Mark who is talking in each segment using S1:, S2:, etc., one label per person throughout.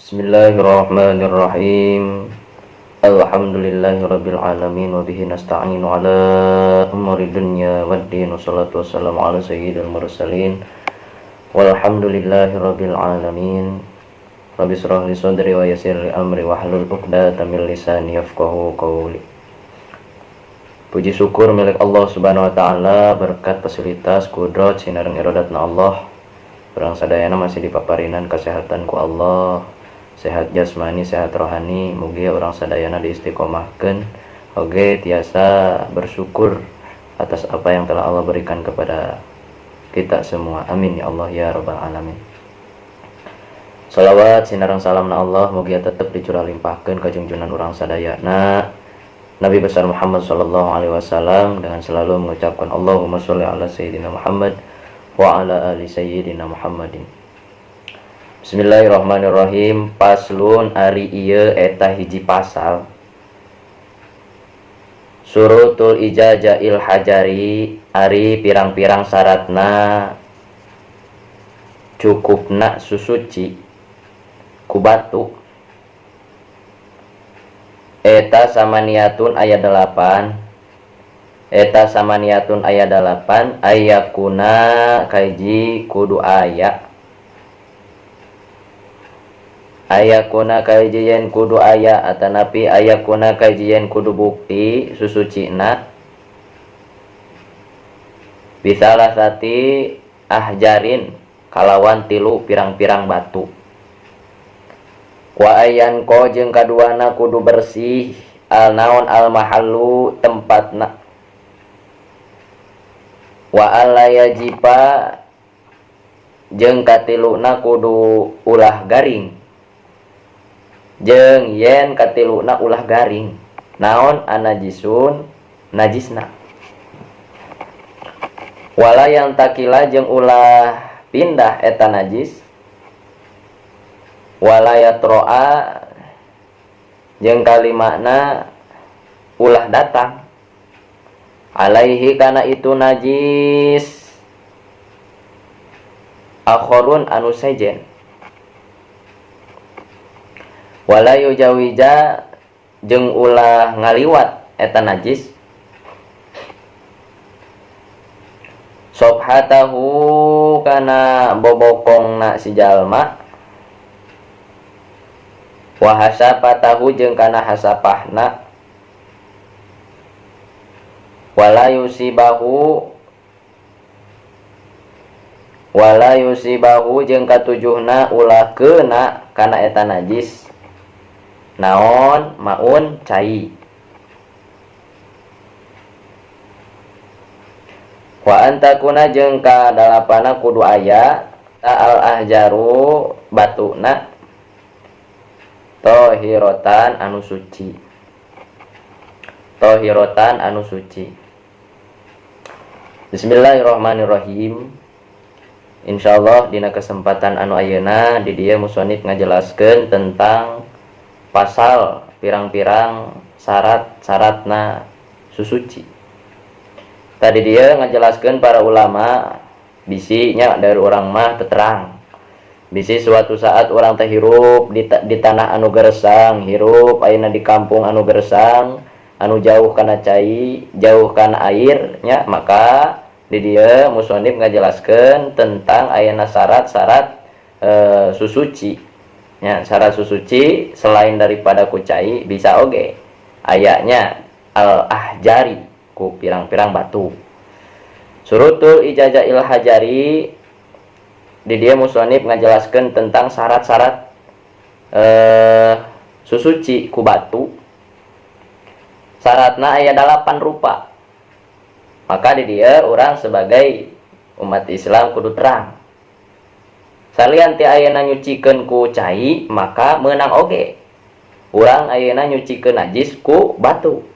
S1: Bismillahirrahmanirrahim. Alhamdulillahirabbil alamin wa bihi nasta'inu ala umuri dunya waddin. Wassalatu wassalamu ala sayyidil mursalin. Walhamdulillahirabbil alamin. Rabbi shrah li sadri wa yassir li amri wahlul 'uqdatam min lisani yafqahu qawli. Puji syukur milik Allah Subhanahu wa taala, berkat fasilitas kudrat sinareng iradatna Allah. Urang sadayana masih dipaparinan kesehatan ku Allah. Sehat jasmani, sehat rohani, mugi orang sadayana diistiqomahkeun oge tiasa bersyukur atas apa yang telah Allah berikan kepada kita semua. Amin ya Allah ya rabbal alamin. Salawat sinareng salamna Allah mugi tetep dicurah limpahkeun ka junjunan urang sadayana Nabi besar Muhammad sallallahu alaihi wasallam, dengan selalu mengucapkan Allahumma sholli ala sayyidina Muhammad wa ala ali sayyidina Muhammadin. Bismillahirrahmanirrahim. Paslun ari ieu eta hiji pasal. Surutul ijazail hajari, ari pirang-pirang syaratna cukupna susuci ku batu. Eta samaniatun ayat 8. Eta samaniatun ayat 8 ayakuna kaiji kudu aya. Ayakuna kajian kudu aya atanapi ayakuna kajian kudu bukti susucina bisalah sati ahjarin kalawan tilu pirang-pirang batu. Wa ayan ko jeung kaduana kudu bersih al naon al mahallu tempatna. Wa alayajipa jeung katiluna kudu ulah garing. Jeung yen katiluna ulah garing naon anajisun najisna. Wala yang takila jeung ulah pindah eta najis. Wala yatroa jeung kalimana ulah datang alaihi kana itu najis akhorun anu sejen. Wala yujawija jeung ulah ngaliwat eta najis sobhatahu kana bobokongna si jalma wa hasapatahu jeung kana hasapahna wala yusibahu jeung katujuhna ulah keuna kana eta najis naon maun cai. Wa antakuna jeung kadalapana kudu aya al ahjaru batuna tohirotan anu suci. Tohirotan anu suci. Bismillahirrahmanirrahim. Insyaallah dina kesempatan anu ayeuna di dieu musannif ngajelaskeun tentang pasal pirang-pirang syarat-syaratna susuci. Tadi dia ngajelaskeun para ulama bisinya dari orang mah terang. Bisi suatu saat orang teh hirup di tanah anu gersang, hirup ayeuna di kampung anu gersang, anu jauh kana cai, jauh kana air nya, maka di dia musannif ngajelaskeun tentang ayeuna syarat-syarat susuci. Ya, syarat susuci selain daripada kucai bisa oge ayatnya al ahjari ku pirang-pirang batu. Surutul ijazail hajari di dia musannif ngajelaskeun tentang syarat-syarat susuci ku batu. Syaratna aya 8 rupa. Maka di dia orang sebagai umat Islam kudu terang. Salian ti ayeuna nyucikeun ku cai maka meunang oge urang ayeuna nyucikeun najis ku batu.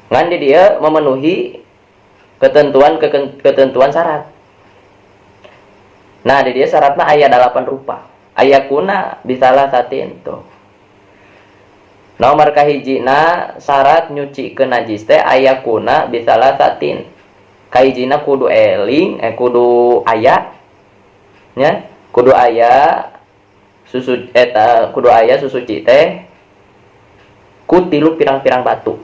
S1: Ngan di dieu memenuhi ketentuan syarat. Nah, di dieu syaratna aya 8 rupa. Ayakuna bisalah satin tuh. Nomor kahijina syarat nyucikeun najis teh ayakuna bisalah satin. Kaijina kudu eling kudu aya nya, kudu aya susu eta kudu aya susuci teh ku tilu pirang-pirang batu.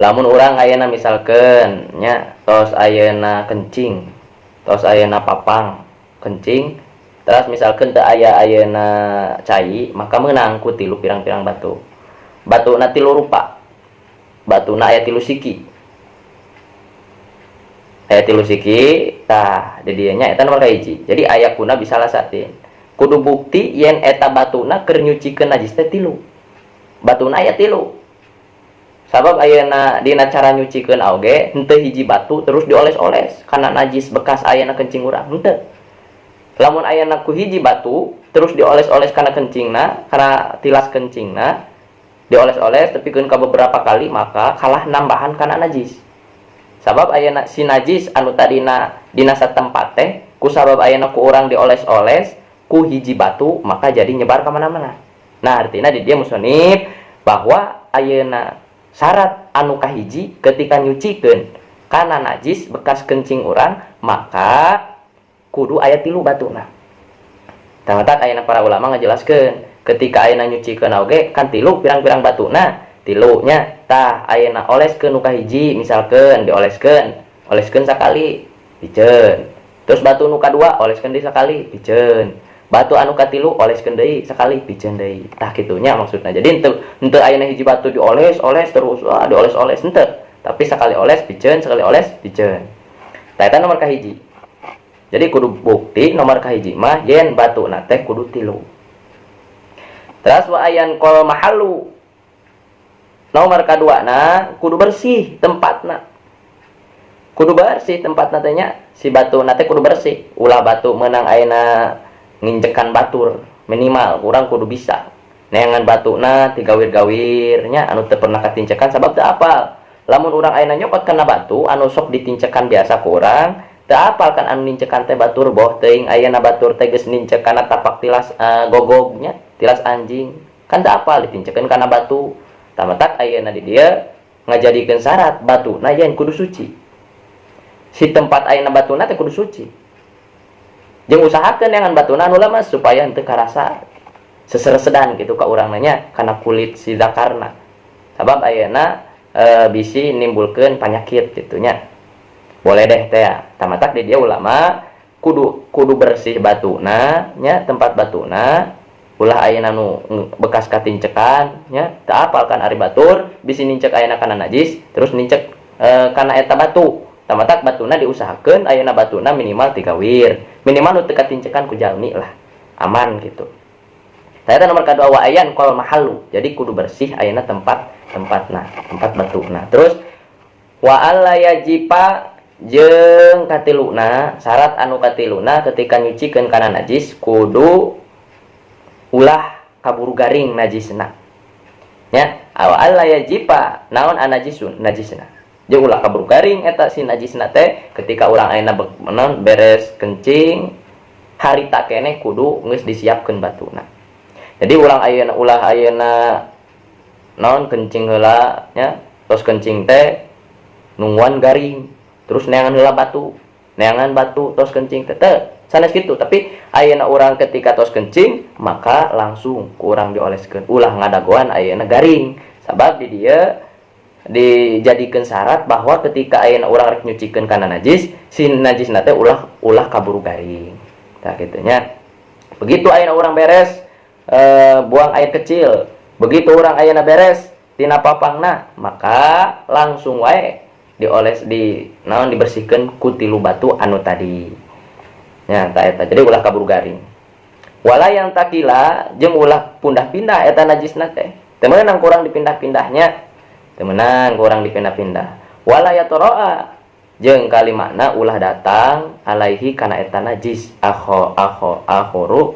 S1: Lamun urang ayeuna misalkeun nya tos ayeuna kencing, tos ayeuna papang kencing, terus misalkeun teu aya ayeuna cai, maka meunang ku tilu pirang-pirang batu. Batuna tilu rupa. Batuna aya tilu siki. Aya tilu siki, tah di dieu nya eta nomor kahiji. Jadi aya kuna bisa lasatin. Kudu bukti yen eta batuna keur nyucikeun najis teh tilu. Batuna aya tilu. Sabab ayeuna dina cara nyucikeun oge henteu hiji batu terus dioles-oles kana najis bekas ayeuna kencing urang, henteu. Lamun ayeuna ku hiji batu terus dioles-oles kana kencingna, kana tilas kencingna, dioles-oles tepikeun ka beberapa kali, maka kalah nambahan kana najis. Sabab ayeuna si najis anu tadina dina satempat teh ku sabab ayeuna ku urang dioles-oles ku hiji batu, maka jadi nyebar ka mana-mana. Nah, artinya di dia musonib bahwa ayeuna syarat anu kahiji ketika nyucikeun kana najis bekas kencing urang, maka kudu aya tilu batuna. Tamatak ayeuna para ulama ngajelaskeun ketika ayeuna nyucikeun oge kan tilu pirang-pirang batuna. Tilunya tah ayeuna oleskeun nu kahiji misalkeun dioleskeun, oleskeun sakali piceun. Terus batu nu kadua oleskeun deui sakali piceun. Batu anu katilu oleskeun deui sakali piceun deui. Tah kitunya maksudna. Jadi henteu ayeuna hiji batu dioles-oles terus dioles-oles henteu. Tapi sakali oles piceun, sekali oles piceun. Tah eta nomor kahiji. Jadi kudu bukti nomor kahiji mah yen batuna teh kudu tilu. Terus wa ayan qol mahallu. Nomor kedua kudu bersih tempatna. Kudu bersih tempatna teh nya. Si batu teh kudu bersih. Ulah batu meunang ayeuna nginjekan batur minimal urang kudu bisa. Neangan batuna tigawir-gawir nya anu teu pernah katincekan sabab teu apal. Lamun urang ayeuna nyokot kana batu anu sok ditincekan biasa ku urang, teu apal kan anu nincekan teh batur boh teuing ayeuna batur teh geus nincekan tapak tilas gogognya, tilas anjing. Kan teu apal ditincekeun kana batu. Tamatak ayeuna di dia ngajadikeun syarat batuna yen kudu suci. Si tempat ayeuna batuna teh kudu suci. Jeung usahakeun yangan batuna anu lemes supaya henteu karasa seseresedan gitu ka urang nya kana kulit si zakarna. Sabab ayeuna bisi nimbulkeun panyakit gitunya. Boleh deh teh ya. Tamatak di dia ulama kudu bersih batuna nya tempat batuna. Ulah ayeuna nu bekas katincekan nya teu apal kan ari batur bisi nincek ayeuna kana najis terus nincek kana eta batu. Tamatak batuna diusahakeun ayeuna batuna minimal 3 wir. Minimal nu teu katincekan ku jalmi lah. Aman gitu. Tah eta nomor kadua wa ayan qol mahallu. Jadi kudu bersih ayeuna tempatna, tempat batuna. Terus wa alla yajipa jeung katiluna, syarat anu katiluna ketika nyucikeun kana najis kudu ulah kaburu garing najisna. Nya, awal yajipa naon anajisun najisna. Jeung ulah kaburu garing eta si najisna teh ketika urang ayeuna beres kencing harita keneh kudu geus disiapkeun batuna. Jadi ulah ayeuna naon kencing heula nya, tos kencing teh nungguan garing, terus neangan heula batu. Neangan batu tos kencing teh sanes gitu, tapi ayeuna urang ketika tos kencing maka langsung kurang dioleskeun ulah ngadagoan ayeuna garing. Sabab di dieu dijadikeun syarat bahwa ketika ayeuna urang rek nyucikeun kana najis, si najisna teh ulah kaburu garing. Tah kitu nya. Begitu ayeuna urang beres buang air kecil, begitu urang ayeuna beres tina papangna, maka langsung wae dibersihkeun ku tilu batu anu tadi. Ya, eta jadi ulah kaburu garing. Wala yang takila jeung ulah pundah-pindah eta najisna teh. Teu meunang kurang dipindah-pindahnya. Teu meunang kurang dipindah-pindah. Wala yatoroa jeung kalimana ulah datang alaihi kana eta najis akhoru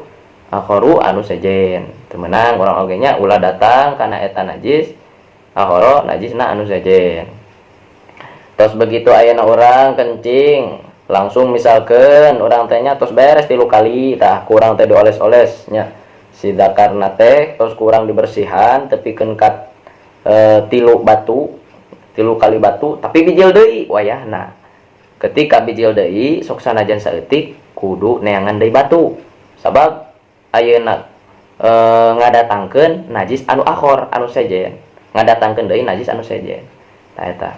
S1: anu sejen. Teu meunang urang oge nya ulah datang kana eta najis akhoro najisna anu sejen. Terus begitu ayeuna urang kencing langsung misalkan orang tehnya terus beres 3 kali tah kurang teh dioles-oles nya si dakarna teh terus kurang dibersihan tepikeun ka 3 kali batu tapi bijil deui wayahna. Ketika bijil deui sok sanajan saeutik kudu neangan deui batu sabab ayeuna ngadatangkeun najis anu akhor anu sejen, ngadatangkeun deui najis anu sejen. Tah eta.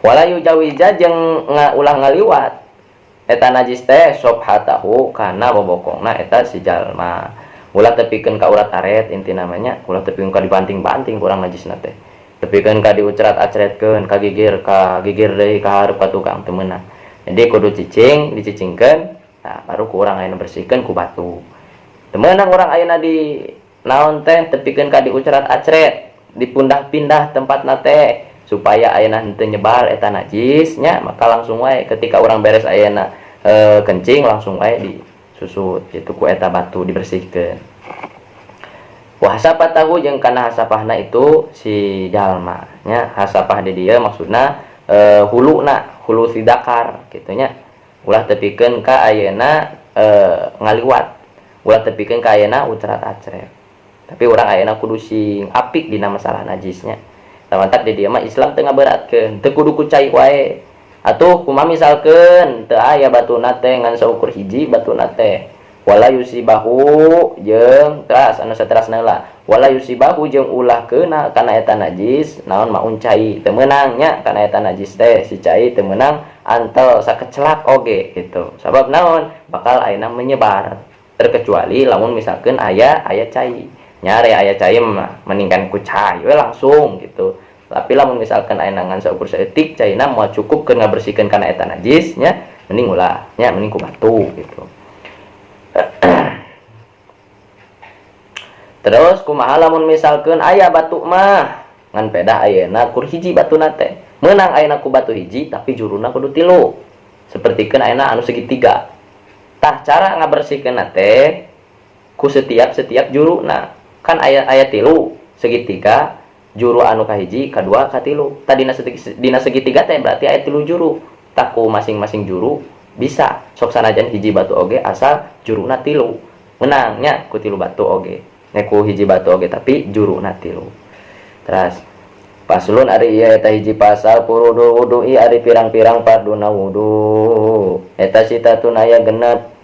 S1: Wala yujawiza jeung ulah ngaliwat eta najis teh sobhatahu kana bobokongna eta si jalma. Ulah tepikeun ka urat aret inti namanya, ulah tepikeun ka dibanting-banting kurang najisna teh. Tepikeun ka diucerat-acretkeun, ka gigir deui ka hareup ka tukang teu meunang. Jadi kudu dicicingkeun, nah baru ku urang ayeuna bersihkeun ku batu. Teu meunang urang ayeuna di naon teh tepikeun ka diucerat-acret, dipindah-pindah tempatna teh supaya ayeuna henteu nyebar eta najisnya, maka langsung wae ketika urang beres ayeuna kencing langsung wae disusut itu ku eta batu dibersihkeun. Wa hasapatahu jeung kana hasapahna itu si jalma nya, hasapah di dieu maksudna hulu sidakar kitu nya. Ulah tepikeun ka ayeuna ngaliwat, ulah tepikeun ka ayeuna ucerat-acret. Tapi urang ayeuna kudu sing apik dina masalah najisnya. Tamantak di dieu mah Islam teu ngaberatkeun, teu kudu ku cai wae. Atuh kumaha misalkeun teu aya batuna teh ngan saukur hiji batuna teh. Wala yusibahu jeung teras anu saterasna lah. Wala yusibahu jeung ulah keuna kana eta najis naon maun cai. Teu meunang nya kana eta najis teh si cai teu meunang antel sakecelak oge gitu. Sabab naon? Bakal ayeuna menyebar. Terkecuali lamun misalkeun aya cai. Nyare aya cai mah meningkan ku cai we langsung gitu. Tapi lamun misalkan ayeuna ngan saukur saeutik caina moal cukup keur ngabersihkeun kana eta najis nya, mending ulah nya mending ku batu gitu. Terus kumaha lamun misalkeun aya batu mah ngan pedah ayeuna kur hiji batuna teh. Meunang ayeuna ku batu hiji tapi juruna kudu 3. Sapertikeun ayeuna anu segitiga. Tah cara ngabersihkeunna teh ku setiap juruna. Kan aya 3 segitiga, juru anu kahiji, kadua, katilu. Tadina dina segitiga teh berarti aya 3 juru. Taku masing-masing juru bisa sok sanajan hiji batu oge asal juruna 3. Menangnya ku 3 batu oge. Ku hiji batu oge tapi juruna 3. Terus paslun ari ieu eta hiji pasal furudul wudu'i ari pirang-pirang farduna wudu. Eta sitatun aya genep.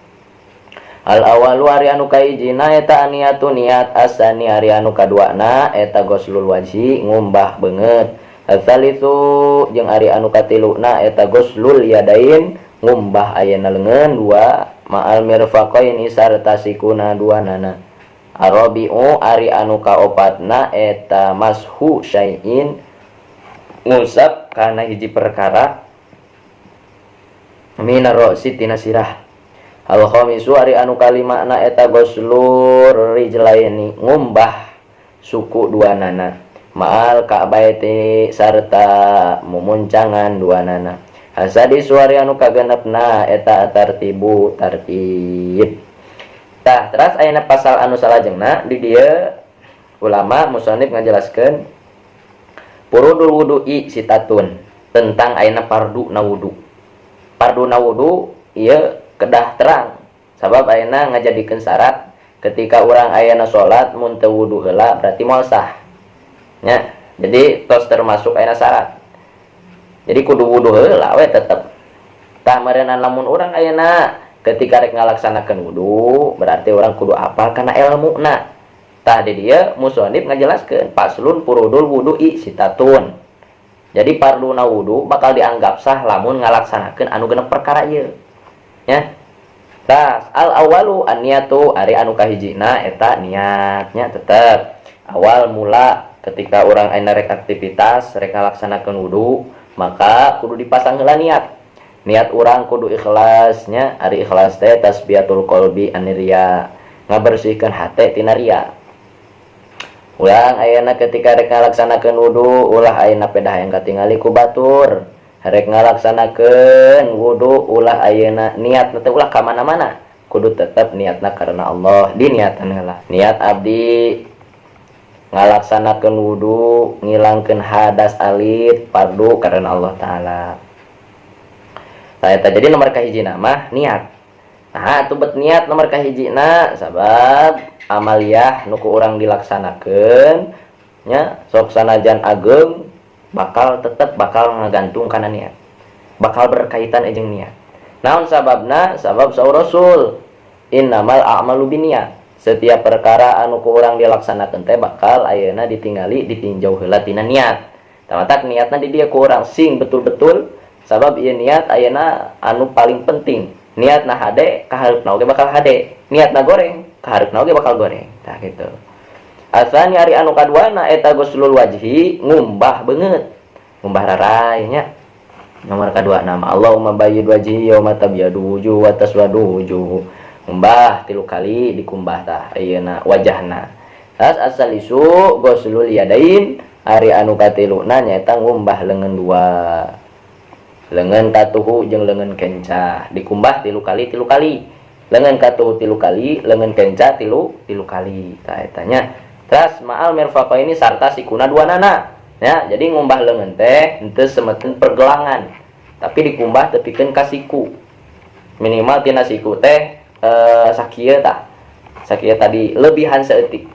S1: Al awalu ari anu kahijina eta aniatu niat, asani ari anu kaduana eta goslul wajhi ngumbah beungeut, asalisu jeung ari anu katiluna eta goslul yadain ngumbah ayeuna leungeun 2 ma'al mirfaqain sarta sikuna 2 nana. Arabiu ari anu kaopatna eta mashu syai'in ngusap kana hiji perkara minar ra'si tina sirah. Al khamisu ari anu kalimana eta goslur rijlaini ngumbah suku 2 nana ma'al ka'baiti sarta mumuncangan 2 nana. Hasadi suari anu kagenepna eta tartib. Tah terus ayeuna pasal anu salajengna di dieu ulama musannif ngajelaskeun furudul wudu'i sitatun tentang ayeuna fardu na wudu. Fardu na wudu ieu kedah terang sabab ayeuna ngajadikeun syarat ketika urang ayeuna salat mun teu wudu heula berarti moal sah nya. Jadi tos termasuk ayeuna syarat. Jadi kudu wudu heula we tetep. Tah meureunna lamun urang ayeuna ketika rek ngalaksanakeun wudu berarti urang kudu apal kana ilmuna. Tah di dieu musannif ngajelaskeun faslun furudul wudu'i sitatun. Jadi farduna wudu bakal dianggap sah lamun ngalaksanakeun anu genep perkara ieu. Ya. Tas al awalu an-niyatu ari anu kahijina eta niatnya tetep. Awal mula ketika orang ayeuna rek aktivitas rek ngalaksanakeun wudu, maka kudu dipasang heula niat. Niat urang kudu ikhlasnya, ari ikhlas teh tasbiyatul qalbi aniria, ngabersihkeun hate tina ria. Ulang ayeuna ketika rek ngalaksanakeun wudu, ulah ayeuna pedah hayang katingali ku batur. Rek ngalaksanakeun wudu ulah ayeuna niat teh ulah ka mana-mana. Kudu tetep niatna karena Allah, diniatan heula. Niat abdi ngalaksanakeun wudu, ngilangkeun hadas alit fardu karena Allah taala. Nah, jadi nomor kahijina mah niat. Nah, atuh bet niat nomor kahijina sabab amaliyah nu ku urang dilaksanakeun nya sok sanajan ageng tetep bakal ngagantung kana niat. Bakal berkaitan jeung niat. Naon sababna? Sabab saur Rasul, innamal a'malu binniyat. setiap perkara anu ku urang dilaksanakeun teh bakal ayeuna ditingali ditinjau heula tina niat. Tamatak niatna di dia ku urang sing betul-betul sabab ieu niat ayeuna anu paling penting. Niatna hade ka hareupna oge bakal hade. Niatna goreng ka hareupna oge bakal goreng. Tah gitu. Asani ari anu kaduana eta guslul wajhi ngumbah beungeut. Ngumbah rarai nya. Nomor kedua nama Allahumma bayyid wajhi yauma tabyadu wujuh wa taswadu wujuh. Ngumbah 3 kali dikumbah tah ayeuna wajahna. Tas asalisu ghuslul yadain ari anu katiluna nyaeta ngumbah leungeun 2. Leungeun katuhu jeung leungeun kenca dikumbah 3 kali. Leungeun katuhu 3 kali, leungeun kenca 3 kali. Tah eta nya. Terus ma'al mirfaqaini sarta sikuna 2 nana. Ya, jadi ngumbah leungeun teh henteu semeteun pergelangan, tapi dikumbah tepikeun ka siku. Minimal tina siku teh sakieu tah. Sakieu tadi lebihan saeutik.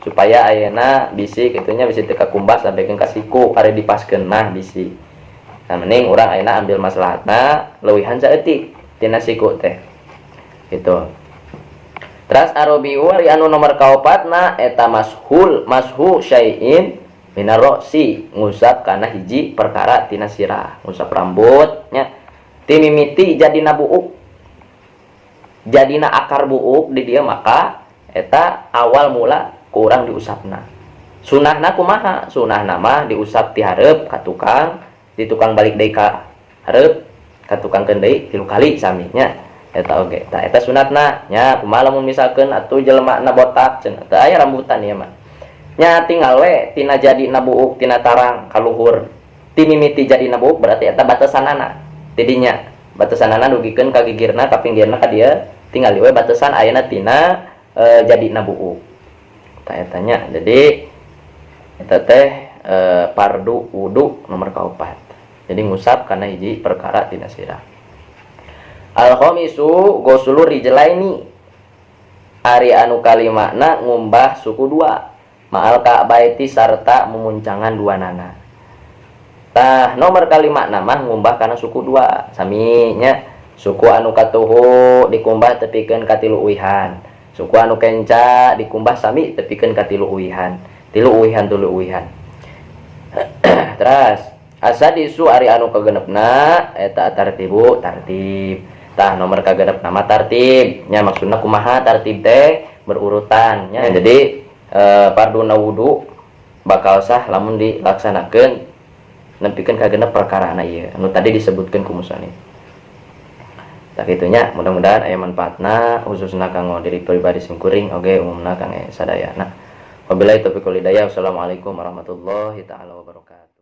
S1: Supaya ayeuna bisi kitunya bisi teu kakumbah sampikeun ka siku, are dipaskeun mah bisi. Nah, mending urang ayeuna ambil maslahatna leuwihan saeutik tina siku teh. Gitu. Terus arabiu ari anu nomor kaopatna eta mashu syai'in minar roksi ngusap kana hiji perkara tina sirah, ngusap rambutnya ti mimiti jadina buuk, jadina akar buuk di dia maka eta awal mula kurang diusapna. Sunahna kumaha? Sunahna mah diusap ti hareup ka tukang, di tukang balik deui ka hareup ka tukang deui 3 kali sami nya eta oge. Tah eta sunatna nya kumaha lamun misalkeun atuh jelema na botak cenah teu aya rambutan ieu mah. Nya tinggal we tina jadi nabuuk tina tarang kaluhur ti mimiti jadi nabuuk berarti eta batasanana tidinya batasanana dugikeun ka gigirna ka pinggirna ka dieu tinggal we batasan ayeuna tina jadi nabuuk. Tah eta nya jadi eta teh fardu wudu nomor kaopat. Jadi ngusap kana hiji perkara tina sirah. Al khamisu ghuslu rijlaini ari anu kalimakna ngumbah suku 2 ma'al ka'baiti sarta memuncangan 2 nana. Tah nomor kalimat nama ngumbah kana suku 2 sami nya suku anu katuhu dikumbah tepikeun ka 3 uwihan, suku anu kenca dikumbah sami tepikeun ka 3 uwihan, 3 uwihan. Terus asadisu ari anu kagenepna eta tartibu tartib. Tah nomor kagenep nama tartib nya maksudna kumaha tartib teh berurutan nya. Jadi farduna wudu bakal sah lamun dilaksanakeun nempikeun ka genep perkaraana ieu anu tadi disebutkeun ku musannif. Tah kitunya mudah-mudahan aya manfaatna khususna kanggo diri pribadi sing kuring oge umumna kangge sadayana. Wabillahi taufiq wal hidayah. Wassalamualaikum warahmatullahi taala wabarakatuh.